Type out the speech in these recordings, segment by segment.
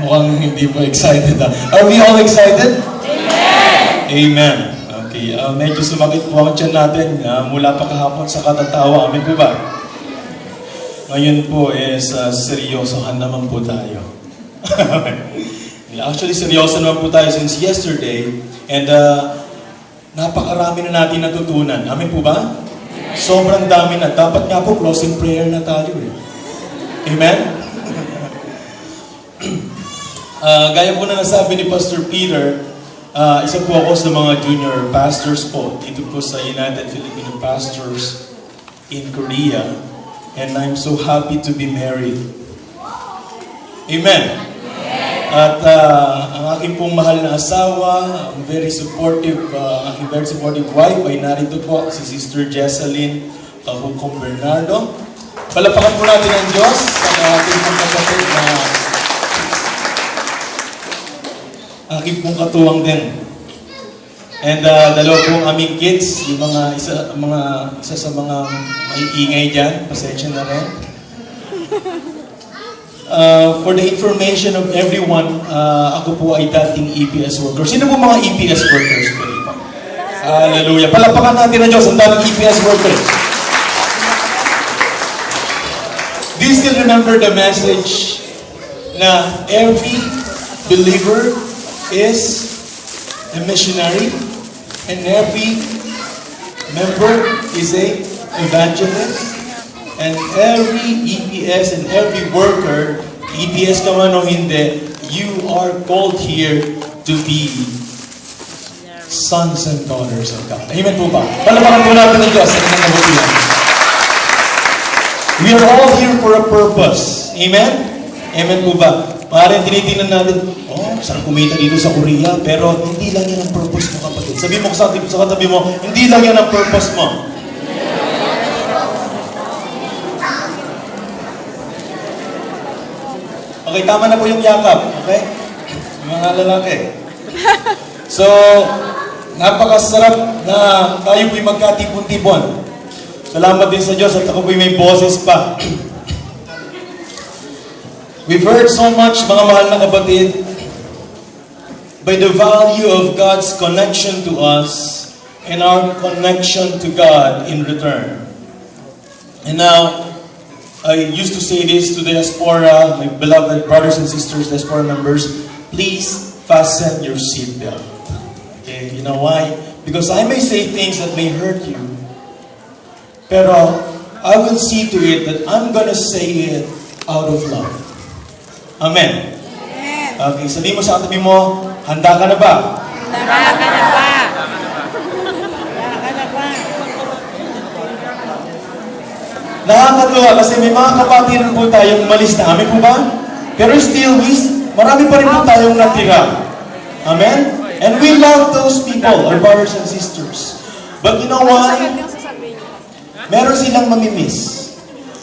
Mukhang hindi po excited. Are we all excited? Amen! Amen. Okay, medyo sumakit po ang tiyan natin mula pa kahapon sa katatawa. Amen po ba? Ngayon po is seryosohan naman po tayo. Actually, seryoso naman po tayo since yesterday. And napakarami na natin natutunan. Amen po ba? Sobrang dami na. Dapat nga po closing prayer na tayo eh. Amen? Gaya po na nasabi ni Pastor Peter, isa po ako sa mga junior pastors po dito po sa United Filipino Pastors in Korea. And I'm so happy to be married. Amen? At ang aking pong mahal na asawa, ang very supportive, aking very supportive wife ay narito po, si Sister Jessalyn Kahukong Bernardo. Palapakan po natin ang Diyos sa aking pong kapatid na aking pong katuwang din. And dalawa pong aming kids, yung isa sa mga maiingay dyan, pasensya na rin. For the information of everyone, ako po ay dating EPS worker. Sino po mga EPS workers po dito? Hallelujah. Palapakan natin ang Diyos, ang dating EPS workers. Do you still remember the message na every believer is a missionary and every member is a evangelist? And every EPS and every worker, EPS ka man o hindi, you are called here to be sons and daughters of God. Amen po ba? Palapakan po natin ang Diyos sa kanyang kabutihan. We are all here for a purpose. Amen? Amen po ba? Maaaring tinitingnan natin, sarap kumita dito sa Korea, pero hindi lang yan ang purpose mo, kapatid. Sabi mo sa katabi mo, hindi lang yan ang purpose mo. Okay, tama na po yung yakap. Okay? Yung mga lalaki. So, napakasarap na tayo po'y magkatipon-tipon. Salamat din sa Diyos at ako po'y may boses pa. We've heard so much, mga mahal na kapatid, by the value of God's connection to us and our connection to God in return. And now, I used to say this to the diaspora, my beloved brothers and sisters, diaspora members, please fasten your seatbelt. Okay, you know why? Because I may say things that may hurt you, pero I will see to it that I'm gonna say it out of love. Amen. Okay, sabihin mo sa katabi mo, handa ka na ba? Handa ka na ba? Nakakatuwa kasi may mga kapatiran po tayong umalis na. Amen po ba? Pero still, marami pa rin po tayong natira. Amen? And we love those people, our brothers and sisters. But you know why? Meron silang mamimiss.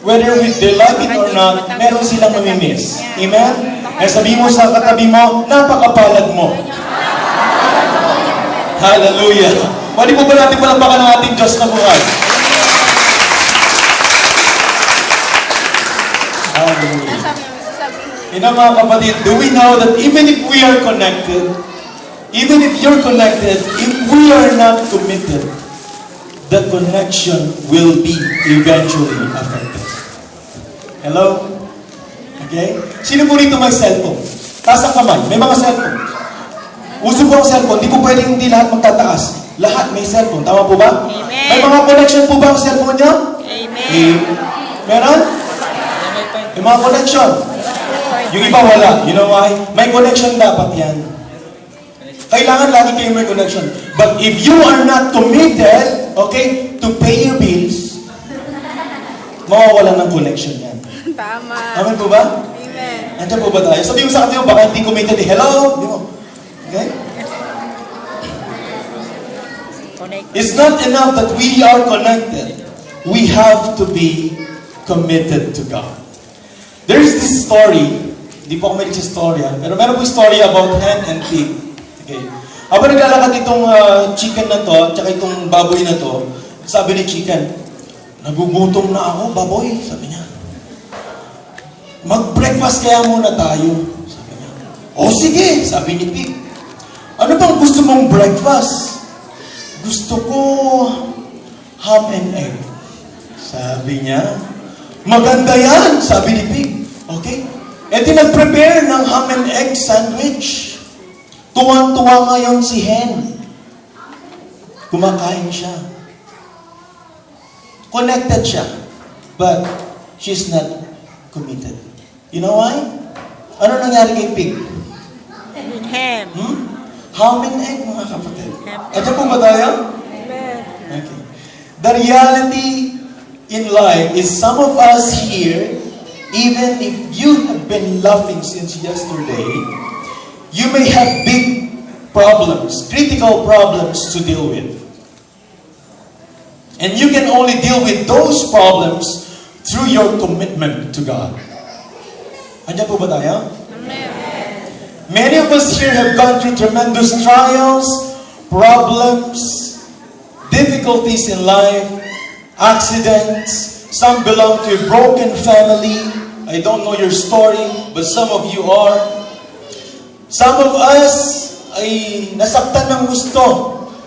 Whether they like it or not, meron silang mamimiss. Amen? Kaya sabihin mo sa katabi mo, napakapalad mo. Hallelujah. Pwede po ba natin palapakan ng ating Diyos na buhay? Hallelujah. You know, mga kapatid, do we know that even if we are connected, even if you're connected, if we are not committed, the connection will be eventually affected. Hello? Okay? Sino po rito may cellphone? Taas ang kamay. May mga cellphone. Uso po ang cellphone. Di po pwedeng hindi lahat magtataas. Lahat may cellphone. Tama po ba? Amen. May mga connection po ba ang cellphone niya? Amen. Meron? May mga connection. Yung iba wala. You know why? May connection dapat yan. Kailangan lagi kayo may connection. But if you are not committed, okay, to pay your bills, mawawalan ng connection yan. Tama. Amen po ba? Amen. Andiyan po ba tayo? Sabihin mo sa atin, baka hindi committed. Hello? Di mo? Okay? It's not enough that we are connected. We have to be committed to God. There's this story, hindi po ako may istorya, pero meron po story about hen and pig. Okay. Habang naglalakad itong chicken na to, tsaka itong baboy na to, sabi ni chicken, nagugutom na ako, baboy, sabi niya. Mag-breakfast kaya muna tayo, sabi niya. O sige, sabi ni Pig. Ano bang gusto mong breakfast? Gusto ko ham and egg. Sabi niya, maganda yan, sabi ni Pig. Okay? E di nag-prepare ng ham and egg sandwich. Tuwang-tuwa ngayon si Hen. Kumakain siya. Connected siya. But she's not committed. You know why? Ano nangyari kay Pig? Ham. Ham and egg, mga kapatid. Ham. Ito po ba tayo? Okay. The reality in life is some of us here, even if you have been laughing since yesterday, you may have big problems, critical problems to deal with. And you can only deal with those problems through your commitment to God. Andiyan po ba tayo? Many of us here have gone through tremendous trials, problems, difficulties in life, accidents. Some belong to a broken family. I don't know your story, but some of you are. Some of us ay nasaktan ng gusto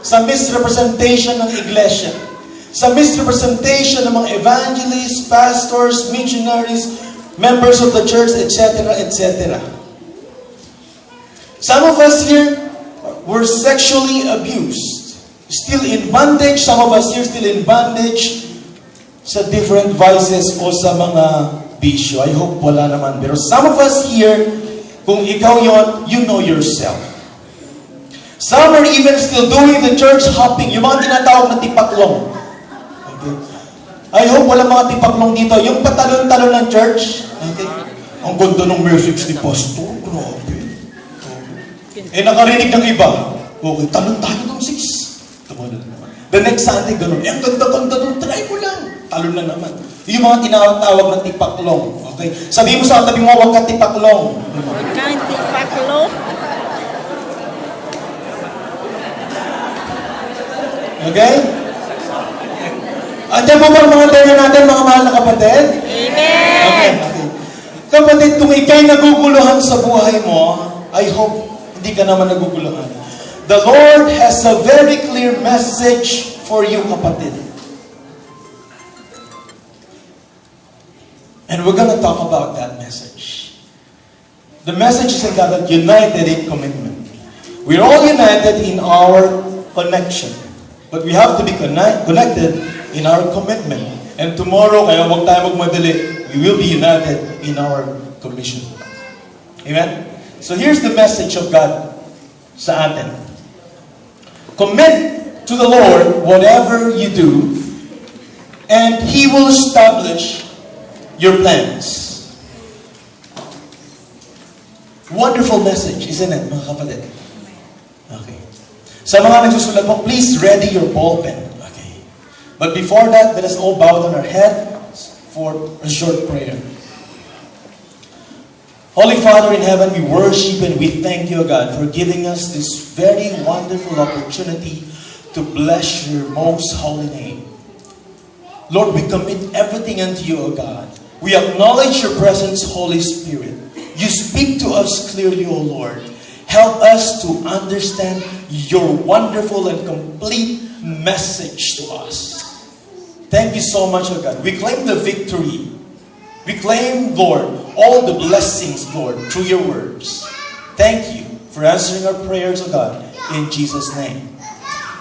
sa misrepresentation ng iglesia, sa misrepresentation ng mga evangelists, pastors, missionaries, members of the church, etc., etc. Some of us here were sexually abused, still in bondage. Some of us here still in bondage sa different vices o sa mga bisyo. I hope wala naman. Pero some of us here, kung ikaw yon, you know yourself. Some are even still doing the church hopping, yung mga tinatawag na tipaklong. Okay. I hope wala mga tipaklong dito. Yung patalon-talon ng church. Okay. Ang ganda ng message ni Pastor. Grabe. Eh, nakarinig ng iba. Okay, talon tayo ng 6. The next Sunday, ganun. Eh, ang ganda-ganda nung try mo lang. Talon na naman. Yung mga tinatawag na tipaklong. Okay? Sabihin mo sa tabi mo, huwag ka tipaklong. Huwag kang tipaklong. Okay? Andiyan po ba ang mga tayo natin, mga mahal na kapatid? Amen. Okay. Kapatid, kung ikay naguguluhan sa buhay mo, I hope hindi ka naman naguguluhan. The Lord has a very clear message for you, kapatid. And we're going to talk about that message. The message is entitled United in Commitment. We're all united in our connection. But we have to be connected in our commitment. And tomorrow, kaya huwag tayo magmadali, we will be united in our commission. Amen? So here's the message of God sa atin. Commit to the Lord whatever you do, and He will establish your plans. Wonderful message, isn't it, mga kapatid? Okay. Sa mga nagsusulat po, please ready your ball pen. Okay. But before that, let us all bow down our head for a short prayer. Holy Father in heaven, we worship and we thank you, God, for giving us this very wonderful opportunity to bless your most holy name. Lord, we commit everything unto you, O God. We acknowledge your presence, Holy Spirit. You speak to us clearly, O Lord. Help us to understand your wonderful and complete message to us. Thank you so much, O God. We claim the victory. We claim, Lord, all the blessings, Lord, through your words. Thank you for answering our prayers, O God, in Jesus' name.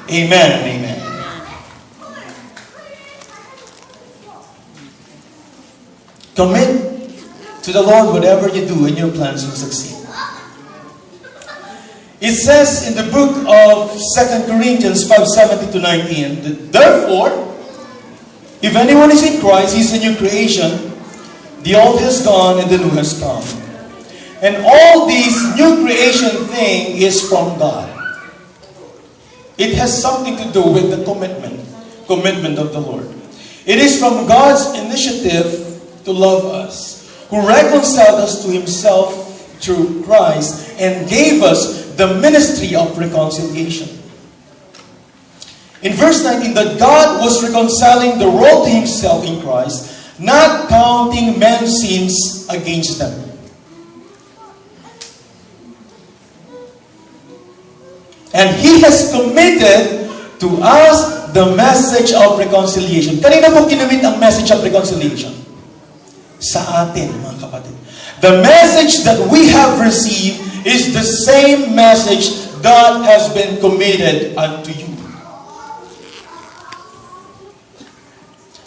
Amen and amen. Commit to the Lord whatever you do, and your plans will succeed. It says in the book of 2 Corinthians 5:17-19, that therefore, if anyone is in Christ, he is a new creation. The old has gone and the new has come. And all this new creation thing is from God. It has something to do with the commitment of the Lord. It is from God's initiative to love us, who reconciled us to Himself through Christ and gave us the ministry of reconciliation. In verse 19, that God was reconciling the world to Himself in Christ, not counting men's sins against them. And He has committed to us the message of reconciliation. Kanina po kinamit ang message of reconciliation? Sa atin, mga kapatid. The message that we have received is the same message God has been committed unto you.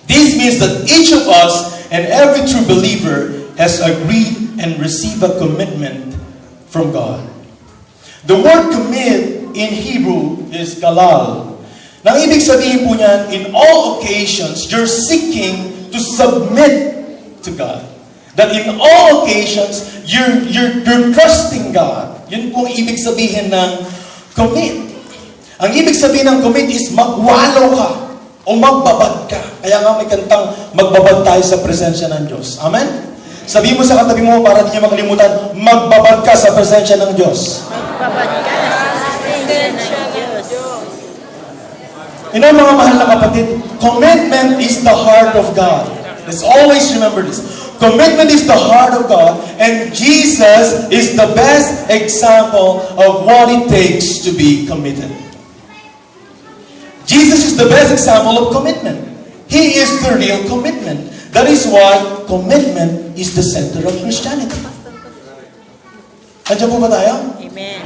This means that each of us and every true believer has agreed and received a commitment from God. The word commit in Hebrew is galal. Nang ibig sabihin po niyan, in all occasions, you're seeking to submit to God. That in all occasions, you're trusting God. Yun po ang ibig sabihin ng commit. Ang ibig sabihin ng commit is magwalo ka o magbabad ka. Kaya nga may kantang magbabad tayo sa presensya ng Diyos. Amen? Sabihin mo sa katabi mo para di niya makalimutan, magbabad ka sa presensya ng Diyos. Magbabad ka sa presensya ng Diyos. You know, mga mahal na kapatid, commitment is the heart of God. Let's always remember this. Commitment is the heart of God, and Jesus is the best example of what it takes to be committed. Jesus is the best example of commitment. He is the real commitment. That is why commitment is the center of Christianity. Andiyan po ba tayo? Amen.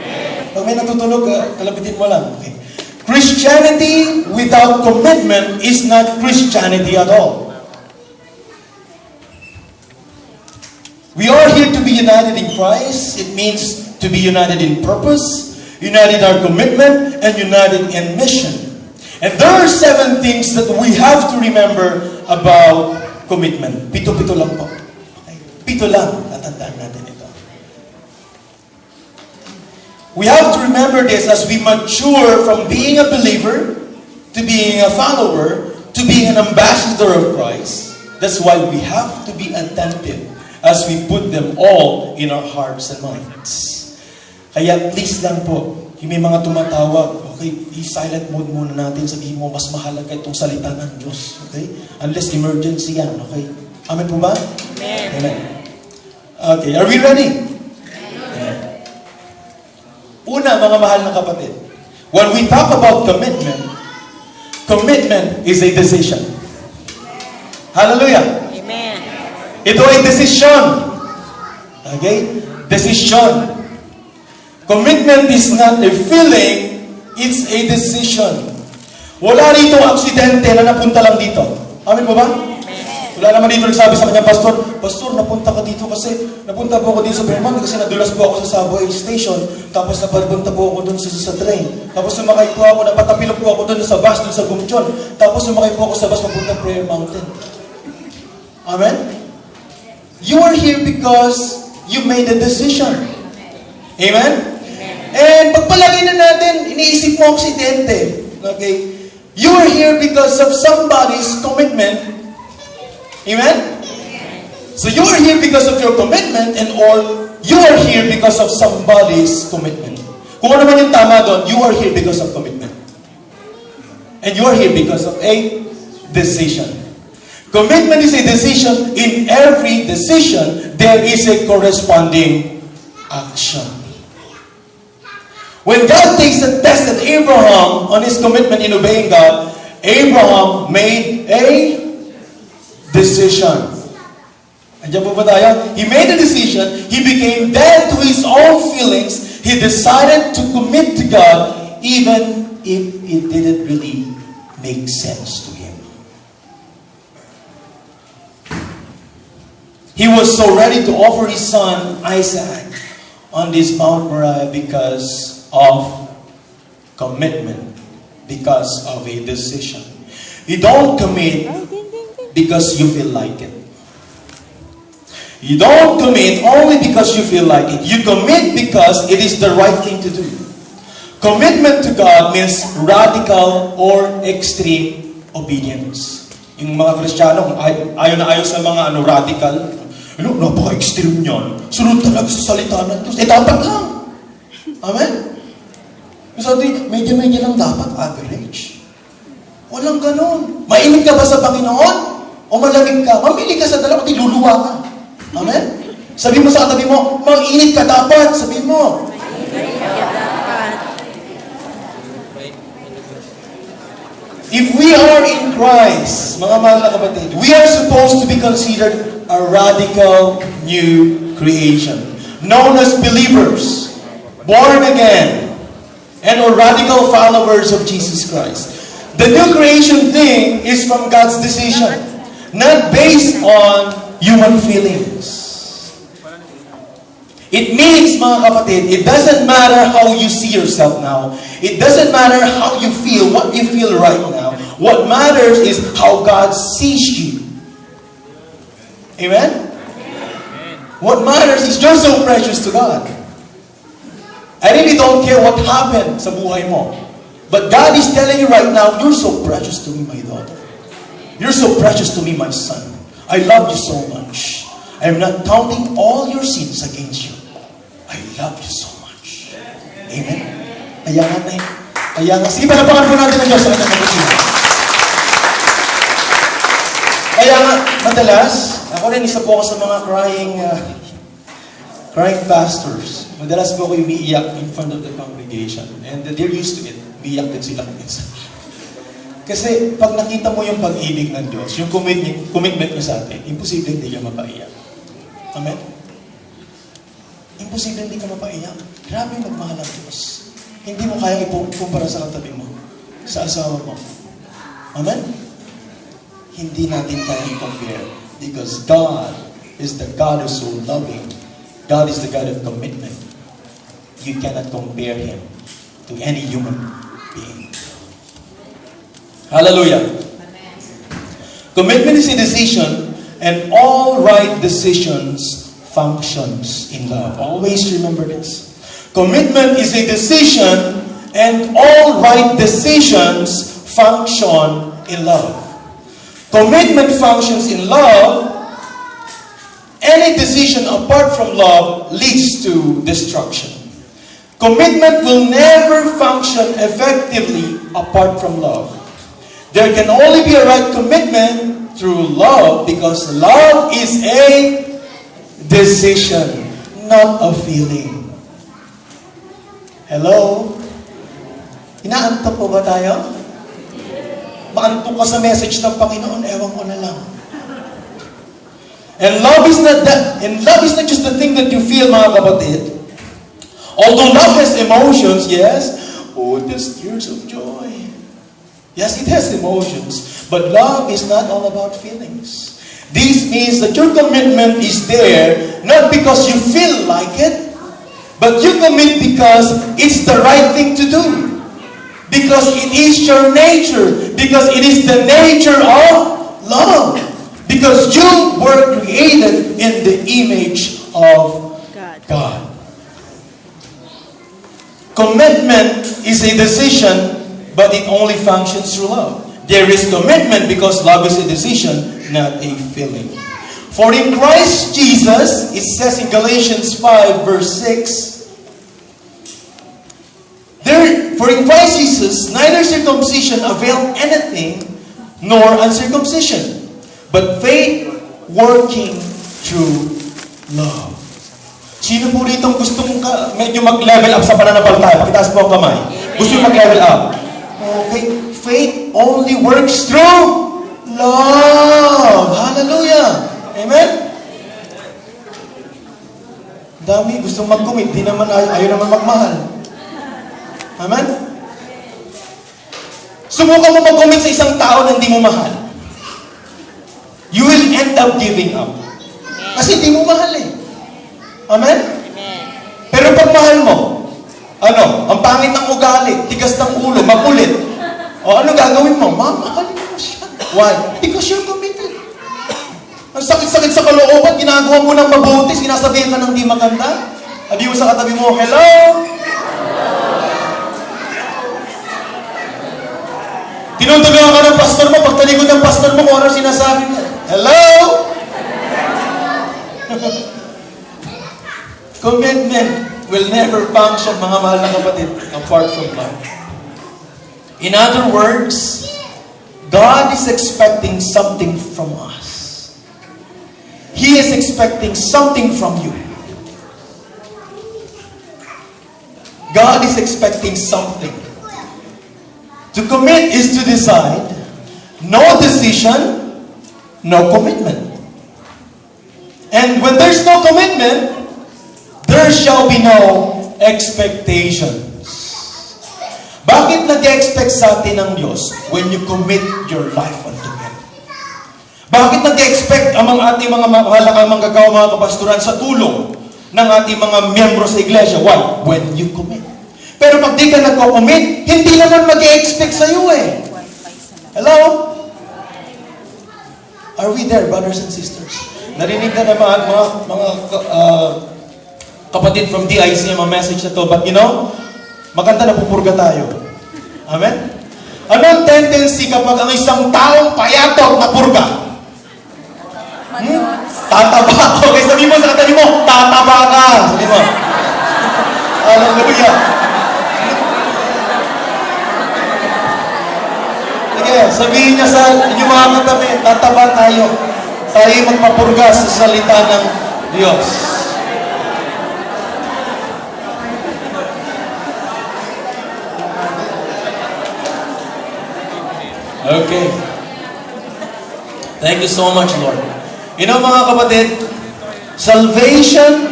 Pag may natutulog, kalapitin mo lang. Okay. Christianity without commitment is not Christianity at all. We are here to be united in Christ. It means to be united in purpose, united in our commitment, and united in mission. And there are 7 things that we have to remember about commitment. Pito-pito lang po. Okay? Pito lang. Tatandaan natin ito. We have to remember this as we mature from being a believer to being a follower to being an ambassador of Christ. That's why we have to be attentive as we put them all in our hearts and minds. Kaya please lang po, yung may mga tumatawag, okay, i-silent mode muna natin, sabihin mo, mas mahalaga itong salita ng Diyos. Okay? Unless emergency yan, okay? Amen po ba? Amen. Amen. Okay, are we ready? Amen. Una, mga mahal na kapatid, when we talk about commitment, commitment is a decision. Hallelujah! Amen. Ito ay desisyon. Okay? Desisyon. Commitment is not a feeling, it's a decision. Wala rito aksidente na napunta lang dito. Amin po ba? Wala naman dito nagsabi sa kanya, Pastor, napunta ka dito kasi napunta po ako dito sa Vermont kasi nadulas po ako sa subway station. Tapos napunta po ako dun sa train. Tapos sumakay po ako, napatapilok po ako dun sa bus, dun sa Gumchon. Tapos sumakay po ako sa bus papunta Prayer Mountain. Amen? You are here because you made a decision. Amen? And pagpalagay na natin, iniisip mo aksidente. Okay? You are here because of somebody's commitment. Amen? So you are here because of your commitment and or you are here because of somebody's commitment. Kung ano man yung tama doon, you are here because of commitment. And you are here because of a decision. Commitment is a decision. In every decision, there is a corresponding action. When God takes and tested Abraham on his commitment in obeying God, Abraham made a decision. Andiyan po ba tayo? He made a decision. He became dead to his own feelings. He decided to commit to God even if it didn't really make sense to him. He was so ready to offer his son Isaac on this Mount Moriah because of commitment, because of a decision. You don't commit because you feel like it. You don't commit only because you feel like it. You commit because it is the right thing to do. Commitment to God means radical or extreme obedience. Yung mga Kristiyano, ayaw na ayaw sa mga radical. Napaka-extreme yun. Sunod talaga sa salita ng Diyos. Dapat lang. Amen? Sabi, medyo-medyo lang dapat, average. Walang ganon. Mainit ka ba sa Panginoon? O malamig ka? Mamili ka sa dalawa, pati luluwa ka. Amen? Sabi mo sa katabi mo, mainit ka dapat. Sabi mo. If we are in Christ, mga mahal na kapatid, we are supposed to be considered a radical new creation, known as believers, born again, and or radical followers of Jesus Christ. The new creation thing is from God's decision, not based on human feelings. It means, mga kapatid, it doesn't matter how you see yourself now. It doesn't matter how you feel, what you feel right now. What matters is how God sees you. Amen? What matters is you're so precious to God. I really don't care what happened sa buhay mo. But God is telling you right now, you're so precious to me, my daughter. You're so precious to me, my son. I love you so much. I'm not counting all your sins against you. I love you so much. Amen? Kaya nga, sige, panapangan po natin ang Diyos sa kanyang kapatid. Kaya nga, madalas, ako rin isa po ako sa mga crying pastors. Madalas po ako umiiyak in front of the congregation. And they're used to it. Umiiyak din sila minsan. Kasi pag nakita mo yung pag-ibig ng Diyos, yung commitment niya sa atin, imposible hindi ka mapaiyak. Amen? Imposible hindi ka mapaiyak. Grabe magmahal ang Diyos. Hindi mo kaya ikumpara sa katabi mo, sa asawa mo. Amen? Hindi natin kaya i-compare. Because God is the God who's so loving. God is the God of commitment. You cannot compare Him to any human being. Hallelujah. Commitment is a decision, and all right decisions functions in love. Always remember this. Commitment is a decision, and all right decisions function in love. Commitment functions in love. Any decision apart from love leads to destruction. Commitment will never function effectively apart from love. There can only be a right commitment through love, because love is a decision, not a feeling. Hello? Inaantok po ba tayo? Maantok ka sa message ng Panginoon, ewan ko na lang. And love is not that. And love is not just the thing that you feel, mga kapatid. Although love has emotions, yes. Oh, it has tears of joy. Yes, it has emotions. But love is not all about feelings. This means that your commitment is there not because you feel like it, but you commit because it's the right thing to do. Because it is your nature. Because it is the nature of love. Because you were created in the image of God. Commitment is a decision, but it only functions through love. There is commitment because love is a decision, not a feeling. For in Christ Jesus, it says in Galatians 5 verse 6, for in Christ Jesus, neither circumcision availed anything, nor uncircumcision, but faith working through love. Sino po rito gustong medyo mag-level up sa pananampalataya? Pakitaas po ang kamay. Gusto yung mag-level up? Okay. Faith only works through love. Hallelujah. Amen? Dami gustong mag-commit. Di naman ayaw naman magmahal. Amen? Subukan mo mag-commit sa isang tao na hindi mo mahal. You will end up giving up. Kasi hindi mo mahal eh. Amen? Pero pag mahal mo, ang pangit ng ugali, tigas ng ulo, makulit, o ano gagawin mo? Mamahalin mo siya. Why? Because you're committed. Ang sakit-sakit sa kalooban, ginagawa mo ng mabuti, sinasabihin ka ng di maganda. Sabi mo sa katabi mo, hello? Tinutulungan ka ng pastor mo, pagtalikod ng pastor mo, kung ano sinasabi niya. Hello? Commitment will never function, mga mahal na kapatid, apart from love. In other words, God is expecting something from us. He is expecting something from you. God is expecting something. To commit is to decide. No decision, no commitment. And when there's no commitment, there shall be no expectations. Bakit nag-expect sa atin ng Diyos when you commit your life unto Him? Bakit nag-expect ang ating mga mahalagang manggagawa, mga kapastoran sa tulong ng ating mga miyembro sa iglesia? Why? When you commit. Pero pag di ka nagko-commit, hindi naman mag-expect sa iyo eh. Hello? Are we there, brothers and sisters? Narinig na naman mga kapatid from DIC yung mga message na to. But you know, maganda na pupurga tayo. Amen? Ano ang tendency kapag ang isang taong payatot na purga? Tataba. Okay, sabi mo sa katabi mo, tataba ka. Sabi mo. Hallelujah. Sige, sabihin niya sa inyong mga katabi, tataba tayo. Tayo magpapurga sa salita ng Diyos. Okay. Thank you so much, Lord. You know, mga kapatid, salvation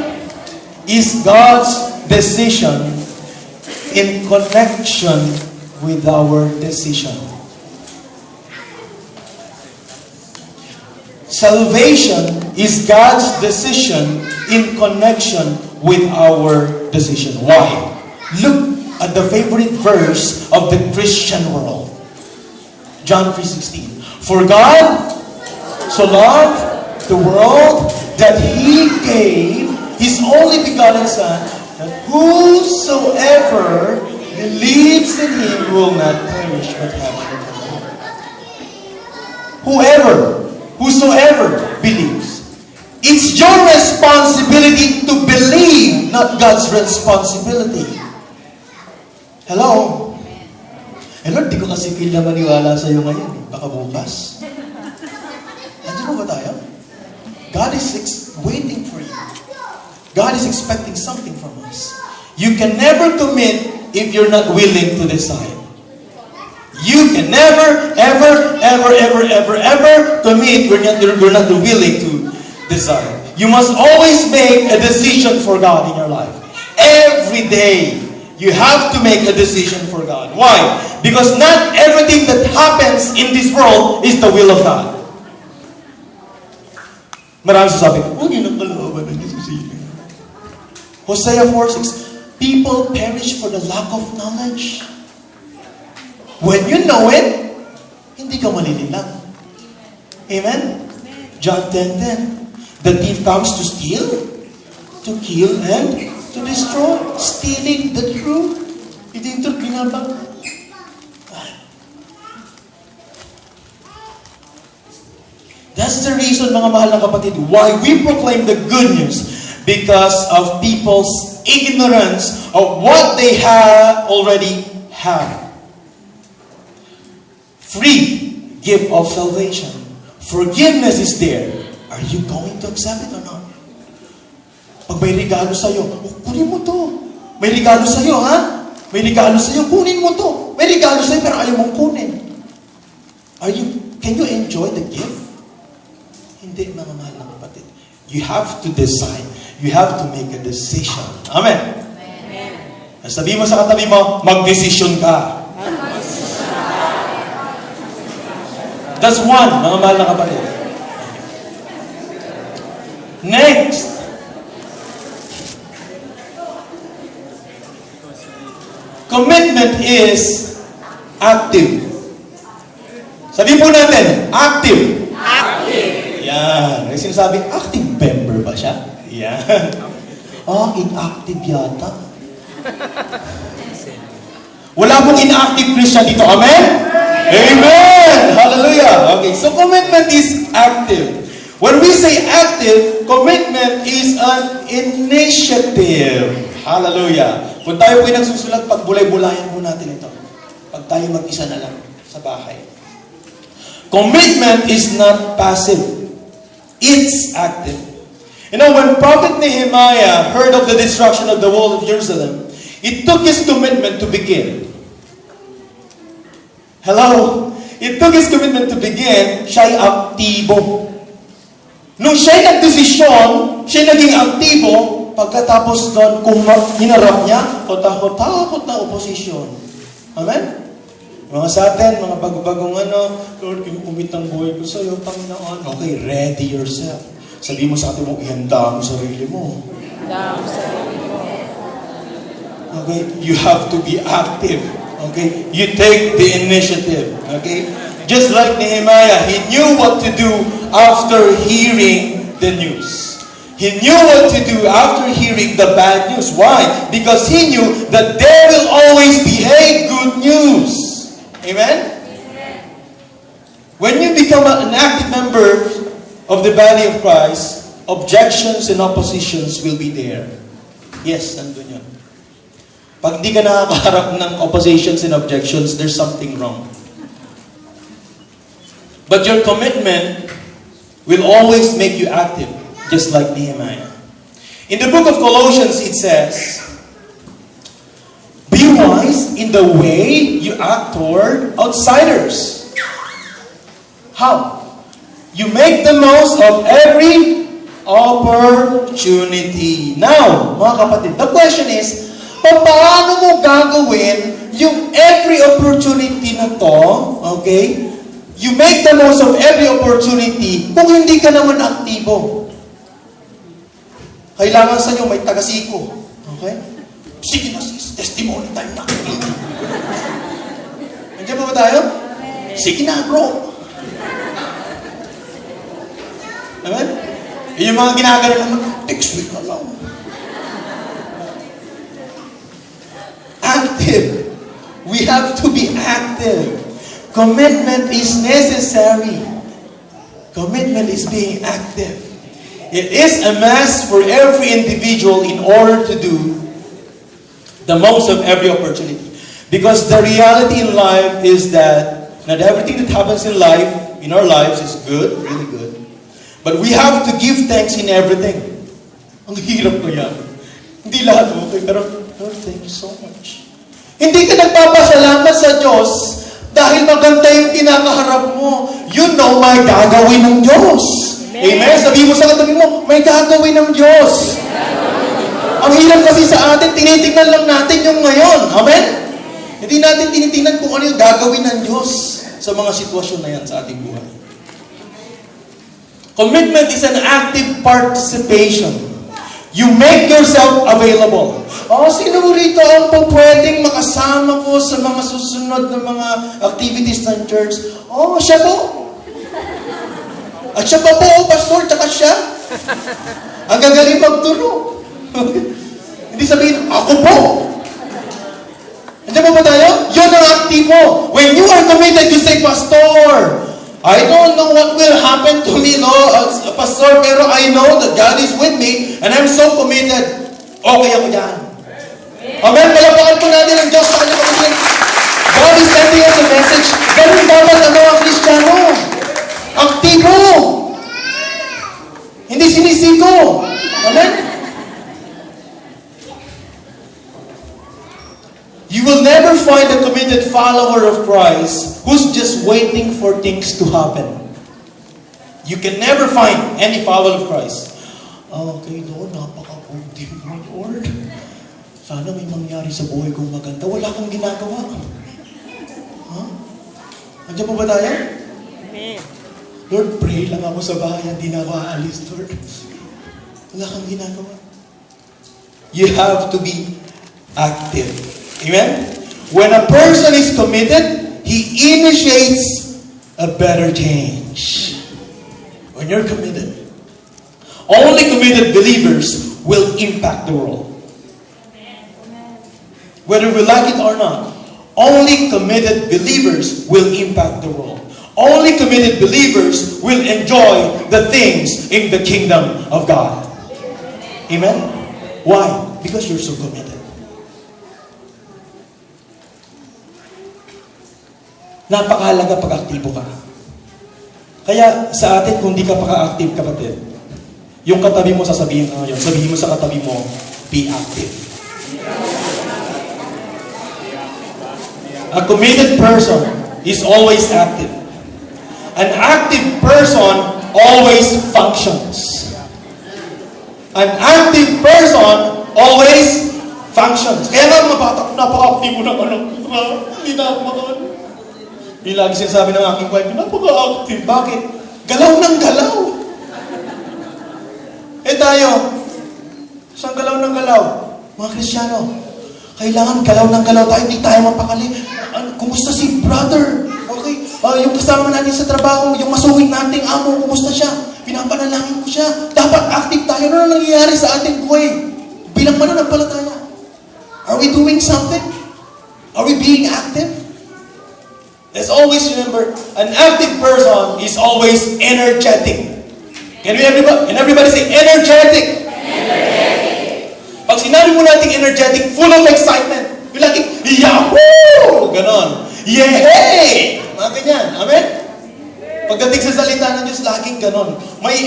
is God's decision in connection with our decision. Salvation is God's decision in connection with our decision. Why? Look at the favorite verse of the Christian world. John 3:16. For God so loved the world that He gave His only begotten Son, that whosoever believes in Him will not perish but have eternal life. Whosoever believes. It's your responsibility to believe, not God's responsibility. Hello? Lord, di ko kasi feel na maniwala sa iyo ngayon. Baka bukas. Nandiyan ba tayo? God is waiting for you. God is expecting something from us. You can never commit if you're not willing to decide. You can never, ever commit when you're not willing to decide. You must always make a decision for God in your life. Every day, you have to make a decision for God. Why? Because not everything that happens in this world is the will of God. Marami sasabi, huwag yun ang kalooban ng Diyos sa iyo. Hosea 4:6, people perish for the lack of knowledge. When you know it, hindi ka malililang. Amen? John 10:10, the thief comes to steal, to kill, and to destroy. Stealing the truth. Hindi ito binabang. That's the reason, mga mahal na kapatid, why we proclaim the good news. Because of people's ignorance of what they already have. Free gift of salvation. Forgiveness is there. Are you going to accept it or not? Pag may regalo sa'yo, kunin mo to. May regalo sa'yo, ha? May regalo sa'yo, kunin mo to. May regalo sa'yo, pero ayaw mong kunin. Can you enjoy the gift? Hindi, mga mahal na kapatid. You have to decide. You have to make a decision. Amen? Amen. Sabihin mo sa katabi mo, mag-decision ka. That's one, mga mahal na kapatid. Next. Commitment is active. Sabihin po natin, active. Active. Yan. May sinasabi, active member ba siya? Yan. Inactive yata. Wala pong inactive Christian dito. Amen? Amen! Hallelujah! Okay, so commitment is active. When we say active, commitment is an initiative. Hallelujah! Kung tayo po'y nagsusulat, pagbulay-bulayan po natin ito. Pag tayo mag-isa na lang sa bahay. Commitment is not passive. It's active. You know, when Prophet Nehemiah heard of the destruction of the wall of Jerusalem, it took his commitment to begin. Hello? It took his commitment to begin, siya'y aktibo. Nung siya'y nagdesisyon, siya'y naging aktibo, pagkatapos doon, kung hinarap niya, o takot na oposisyon. Amen? Mga sa atin, mga bago-bagong Lord, kinumit ang buhay ko sa'yo, Panginoon. Okay, ready yourself. Sabi mo sa atin mo, ihanda mo sarili mo. Okay, you have to be active. Okay, you take the initiative. Okay, just like Nehemiah, he knew what to do after hearing the news. He knew what to do after hearing the bad news. Why? Because he knew that there will always be a good news. Amen? When you become an active member of the body of Christ, objections and oppositions will be there. Yes, nandun yun. Pag di ka nakakaharap ng oppositions and objections, there's something wrong. But your commitment will always make you active, just like Nehemiah. In the book of Colossians, it says, be wise in the way you act toward outsiders. How? You make the most of every opportunity. Now, mga kapatid, the question is, paano mo gagawin yung every opportunity na to, okay? You make the most of every opportunity kung hindi ka naman aktibo. Kailangan sa inyo may tagasiko. Okay? Sige na sis, testimony time na. Nandiyan ba tayo? Sige na bro. Amen? Yung mga ginagano naman, next week na lang. Active. We have to be active. Commitment is necessary. Commitment is being active. It is a must for every individual in order to do the most of every opportunity. Because the reality in life is that not everything that happens in life, in our lives, is good, really good. But we have to give thanks in everything. Ang hirap ko yan. Hindi lahat okay, pero Lord, thank you so much. Hindi ka nagpapasalamat sa Diyos dahil maganda yung kinakaharap mo. You know, may gagawin ng Diyos. Amen? Sabi mo sa katabi mo, may gagawin ng Diyos. Ang hirap kasi sa atin, tinitingnan lang natin yung ngayon. Amen? Hindi natin tinitingnan kung ano yung gagawin ng Diyos sa mga sitwasyon na yan sa ating buhay. Commitment is an active participation. You make yourself available. Sino rito ang pwedeng makasama ko sa mga susunod na mga activities ng church? Siya po. At siya pa po, pastor, tsaka siya. Ang gagaling magturo. Hindi sabihin, ako po. Andiyan ba tayo? Yun ang aktibo. When you are committed, you say, Pastor, I don't know what will happen to me, Pastor, pero I know that God is with me and I'm so committed. Okay ako dyan. Amen? Palapakan po natin ang Diyos sa kanyang pag-ibig. God is sending us a message. Ganun dapat ang mga Kristiyano. Aktibo. Hindi sinisiko. Amen? You will never find a committed follower of Christ who's just waiting for things to happen. You can never find any follower of Christ. Okay, Lord, napaka-good mo, Lord. Sana may mangyari sa buhay kong maganda. Wala akong ginagawa. Andiyan po ba tayo? Amen. Lord, pray lang ako sa bahay. Hindi na ako aalis, Lord. Wala kang ginagawa. You have to be active. Amen? When a person is committed, he initiates a better change. When you're committed, only committed believers will impact the world. Whether we like it or not, only committed believers will impact the world. Only committed believers will enjoy the things in the kingdom of God. Amen? Why? Because you're so committed. Napakahalaga pag aktibo ka. Kaya sa atin, kung di ka paka-active, kapatid, yung katabi mo sasabihin ka ngayon, sabihin mo sa katabi mo, be active. A committed person is always active. An active person always functions. An active person always functions. Kaya nga mga bata, napaka-active mo ng anak. Hindi na ako makaan. Hindi lagi sinasabi ng aking wife, napaka-active. Bakit? Galaw ng galaw. Tayo, saan galaw ng galaw? Mga Kristiyano, kailangan galaw ng galaw tayo, hindi tayo mapakali. Kumusta si brother? Okay, yung kasama natin sa trabaho, yung masungit nating amo, kumusta siya? Pinapanalangin ko siya. Dapat active tayo. Ano na nangyayari sa ating buhay? Bilang mananampalataya. Are we doing something? Are we being active? Let's always remember, an active person is always energetic. Can everybody say energetic? Energetic. Pag sinabi mo natin energetic, full of excitement. Yung laging, yahoo! Ganon. Yehey! Mga ganyan. Amen? Pagdating sa salita ng Diyos, laging ganon. May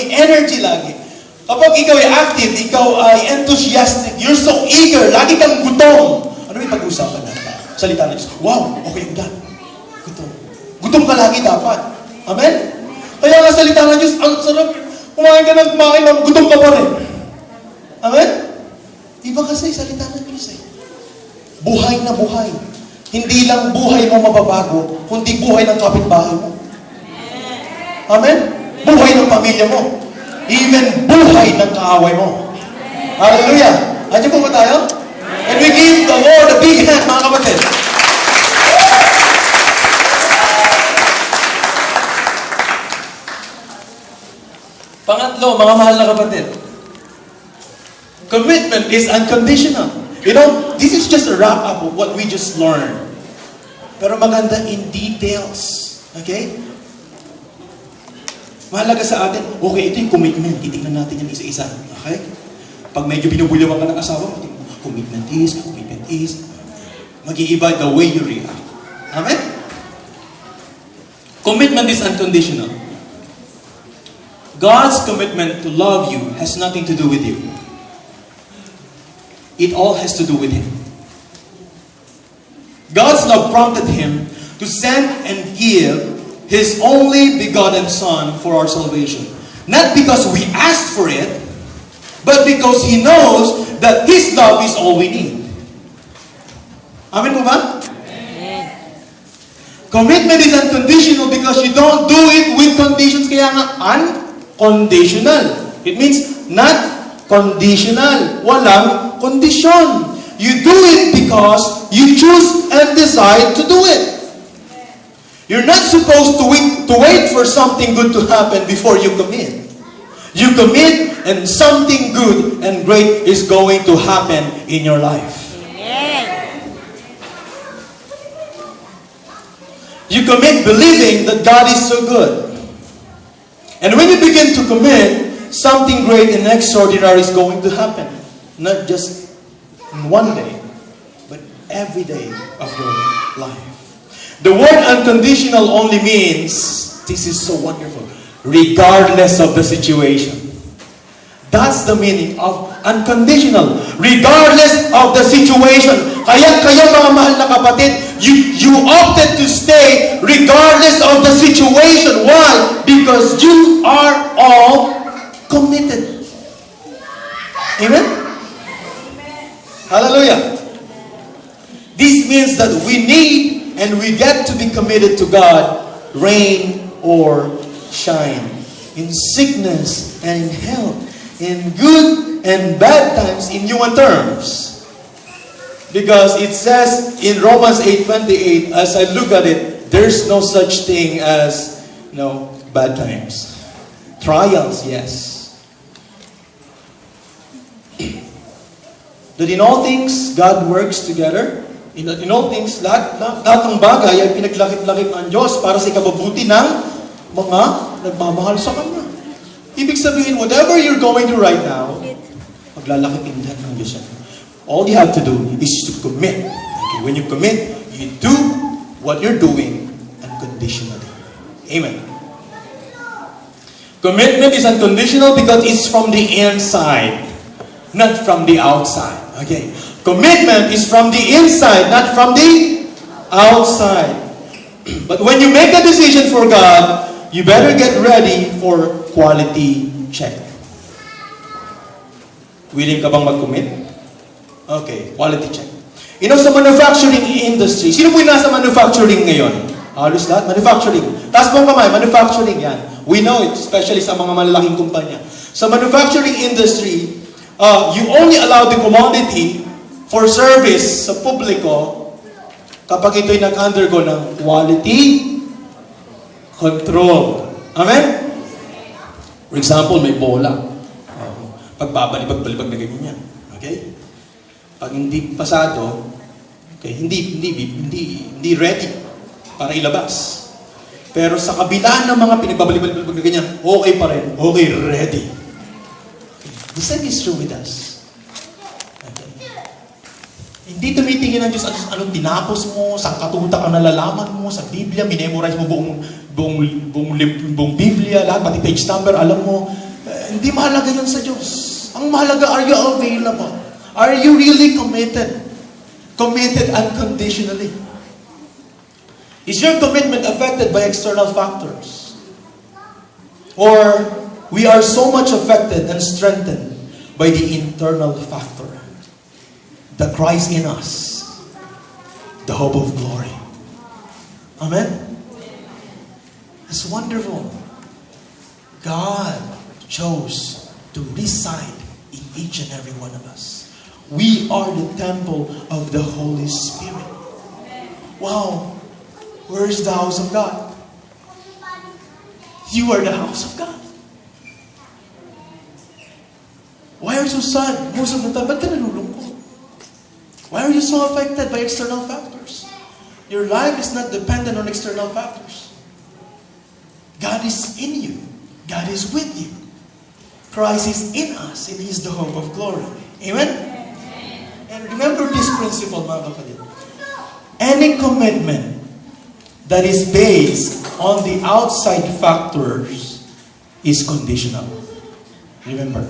energy lagi. Kapag ikaw ay active, ikaw ay enthusiastic, you're so eager, lagi kang gutom. Ano yung pag-usapan natin? Salita ng Diyos. Wow! Okay, God. Gutom. Gutom ka lagi dapat. Amen? Kaya nga salita ng Diyos, ang sarap. Kumain ka ng kumain, gutom ka pa rin. Amen? Iba kasi salita ng Diyos eh. Buhay na buhay. Hindi lang buhay mo mababago, kundi buhay ng kapitbahay mo. Amen? Buhay ng pamilya mo. Even buhay ng kaaway mo. Hallelujah! Andiyan po ba tayo? And we give the Lord a big hand, mga kapatid. Pangatlo, mga mahal na kapatid. Commitment is unconditional. You know, this is just a wrap-up of what we just learned. Pero maganda in details. Okay? Mahalaga sa atin, okay, ito yung commitment. Titignan natin yan isa-isa. Okay? Pag medyo binubulyawan ka ng asawa, commitment is, mag-iiba the way you react. Amen? Commitment is unconditional. God's commitment to love you has nothing to do with you. It all has to do with Him. God's love prompted Him to send and give His only begotten Son for our salvation. Not because we asked for it, but because He knows that His love is all we need. Amen po ba? Amen. Commitment is unconditional because you don't do it with conditions. Kaya nga, unconditional. It means not conditional. Walang kondisyon. You do it because you choose and decide to do it. You're not supposed to wait for something good to happen before you commit. You commit and something good and great is going to happen in your life. Amen. You commit believing that God is so good. And when you begin to commit, something great and extraordinary is going to happen. Not just in one day, but every day of your life. The word unconditional only means, this is so wonderful, regardless of the situation. That's the meaning of unconditional. Regardless of the situation. Kaya kayo mga mahal na kapatid, you opted to stay regardless of the situation. Why? Because you are all committed. Amen? Hallelujah. This means that we need and we get to be committed to God, rain or shine, in sickness and in health, in good and bad times, in human terms. Because it says in Romans 8:28, as I look at it, there's no such thing as bad times. Trials, yes. That in all things, God works together. In all things, lahat ng bagay ay pinaglakip-lakip ng Diyos para sa ikabubuti ng mga nagmamahal sa Kanya. Ibig sabihin, whatever you're going through right now, maglalakipin lahat ng Diyos. All you have to do is to commit. Okay, when you commit, you do what you're doing unconditionally. Amen. Commitment is unconditional because it's from the inside, not from the outside. Okay. Commitment is from the inside, not from the outside. But when you make a decision for God, you better get ready for quality check. Willing ka bang mag-commit? Okay, quality check. You know, sa manufacturing industry, sino po yung nasa manufacturing ngayon? Halos lahat, manufacturing. Taas mong kamay, manufacturing yan. We know it, especially sa mga malalaking kumpanya. Sa manufacturing industry, you only allow the commodity for service sa publiko kapag ito'y nag-undergo ng quality control. Amen? For example, may bola. Pagbabalibag-balibag na ganyan yan. Okay? Pag hindi pasado, okay, hindi ready para ilabas. Pero sa kabila ng mga pinagbabalibag-balibag na ganyan, okay pa rin. Okay, ready. Okay. The same is true with us. Hindi tumitingin ng Diyos anong tinapos mo, saan katuta ka nalalaman mo, sa Biblia, minemorize mo buong Biblia, lahat, pati page number, alam mo. Hindi mahalaga yun sa Diyos. Ang mahalaga, are you available? Are you really committed? Committed unconditionally. Is your commitment affected by external factors? Or we are so much affected and strengthened by the internal factor? The Christ in us, the hope of glory. Amen? It's wonderful. God chose to reside in each and every one of us. We are the temple of the Holy Spirit. Wow. Where is the house of God? You are the house of God. Why are you so sad? Most of the time, ba't ka nalulungkot? Why are you so affected by external factors? Your life is not dependent on external factors. God is in you. God is with you. Christ is in us, and He is the hope of glory. Amen? And remember this principle, mga kapatid. Any commitment that is based on the outside factors is conditional. Remember.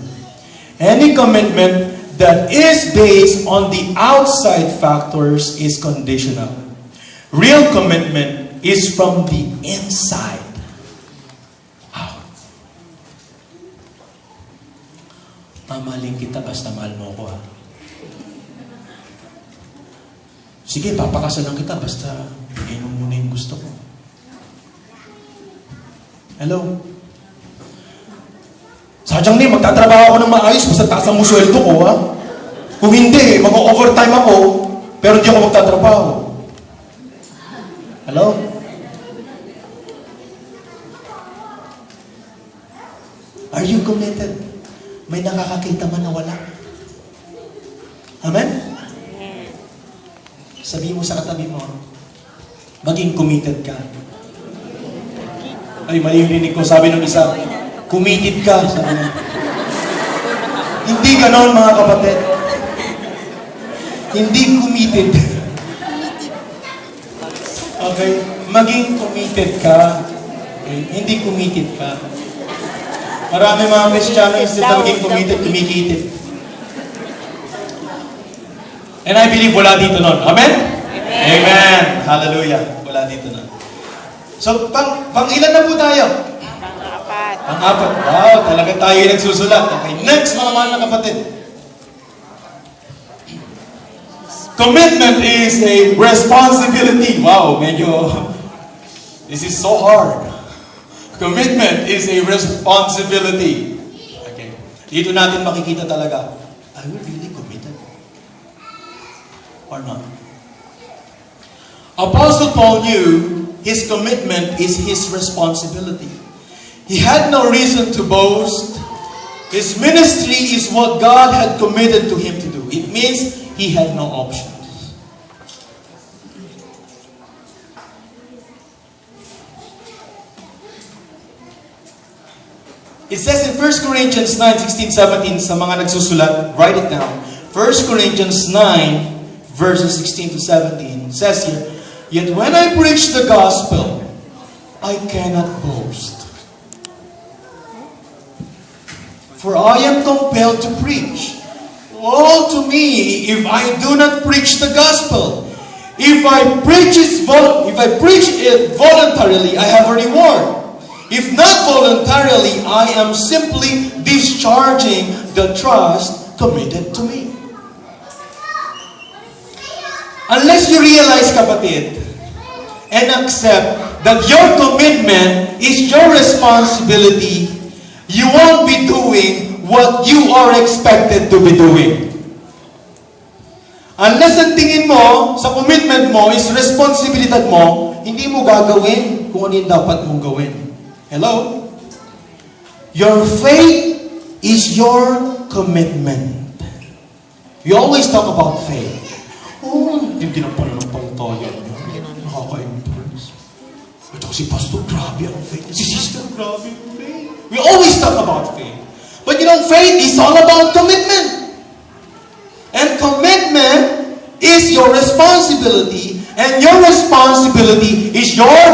Any commitment that is based on the outside factors is conditional. Real commitment is from the inside. Wow. Mamahalin kita basta mahal mo ko, ha? Sige, papakasalan kita basta bigay mo muna yung gusto ko. Hello? Sadyang ni, magtatrabaho ako ng maayos basta taas ang musweldo ko, ha? Kung hindi, mag-overtime ako, pero hindi ako magtatrabaho. Hello? Are you committed? May nakakakita man na wala. Amen? Sabihin mo sa katabi mo, maging committed ka. Ay, mali yung rinig ko. Sabi ng isa, committed ka. Sabi niya. Hindi ganon, mga kapatid. Hindi committed. Okay? Maging committed ka. Okay? Hindi committed ka. Marami mga Kristiyano, instead na maging committed, kumikitid. And I believe wala dito nun. Amen? Amen. Hallelujah. Wala dito nun. So, pang ilan na po tayo? Pang-apat. Pang-apat. Wow, talaga tayo yung nagsusulat. Okay, next mga mahal na kapatid. Commitment is a responsibility. Wow, medyo, this is so hard. Commitment is a responsibility. Okay. Dito natin makikita talaga, are we really committed? Or not? Apostle Paul knew his commitment is his responsibility. He had no reason to boast. His ministry is what God had committed to him to do. It means he had no options. It says in 1 Corinthians 9:16, 17, sa mga nagsusulat, write it down. 1 Corinthians 9, verses 16 to 17, says here, "Yet when I preach the gospel, I cannot boast. For I am compelled to preach. Woe to me if I do not preach the gospel. If I preach it voluntarily, I have a reward. If not voluntarily, I am simply discharging the trust committed to me. Unless you realize, kapatid, and accept that your commitment is your responsibility, you won't be doing what you are expected to be doing. Unless ang tingin mo sa commitment mo is responsibilidad mo, hindi mo gagawin kung ano yung dapat mong gawin. Hello? Your faith is your commitment. We always talk about faith. Oh, hindi na pala ng pantayan. Nakaka-impress. Ito si Pastor, grabe ang faith. Si Sister, grabe ang faith. We always talk about faith. But you know, faith is all about commitment. And commitment is your responsibility. And your responsibility is your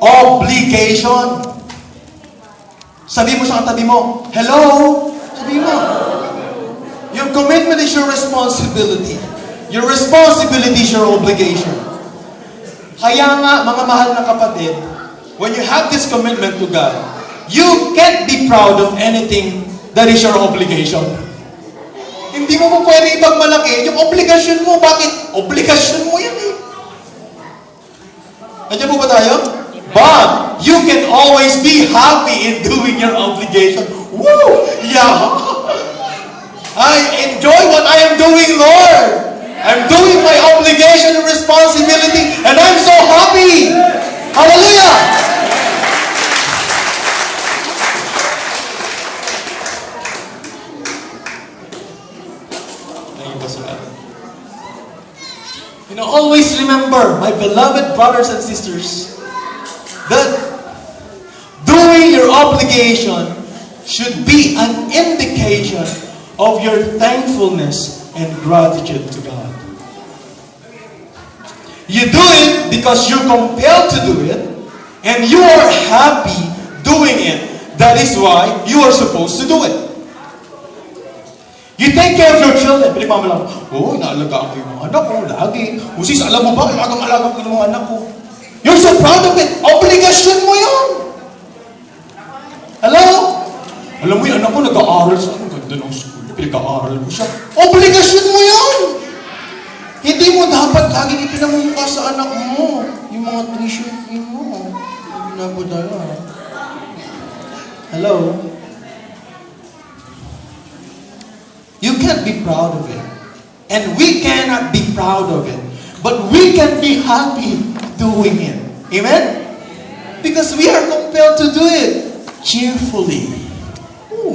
obligation. Sabi mo sa katabi mo, hello? Sabi mo. Your commitment is your responsibility. Your responsibility is your obligation. Kaya nga, mga mahal na kapatid, when you have this commitment to God, you can't be proud of anything that is your obligation. Hindi mo po pwede ipagmalaki yung obligasyon mo. Bakit? Obligasyon mo yan eh. Nandiyan po ba tayo? But you can always be happy in doing your obligation. Woo! Yeah! I enjoy what I am doing, Lord. I'm doing my obligation and responsibility, and I'm so happy. Hallelujah! Thank you, Pastor Adam. You know, always remember, my beloved brothers and sisters, that doing your obligation should be an indication of your thankfulness and gratitude to God. You do it because you're compelled to do it, and you are happy doing it. That is why you are supposed to do it. You take care of your children. Pinipama lang, oh, naalagaan ko yung mga anak ko, lagi. O sis, alam mo ba, alagang-alagang ko yung mga anak ko. You're so proud of it. Obligasyon mo yun. Hello? Alam mo yung anak ko, nag-aaral sa akin. Ganda ng school. Pinag-aaral ko siya. Obligasyon mo yun. Hindi mo dapat laging ipinamumukha sa anak mo yung mga tuition fee mo. Pinapadala. Hello? You can't be proud of it. And we cannot be proud of it. But we can be happy doing it. Amen? Because we are compelled to do it cheerfully. Ooh,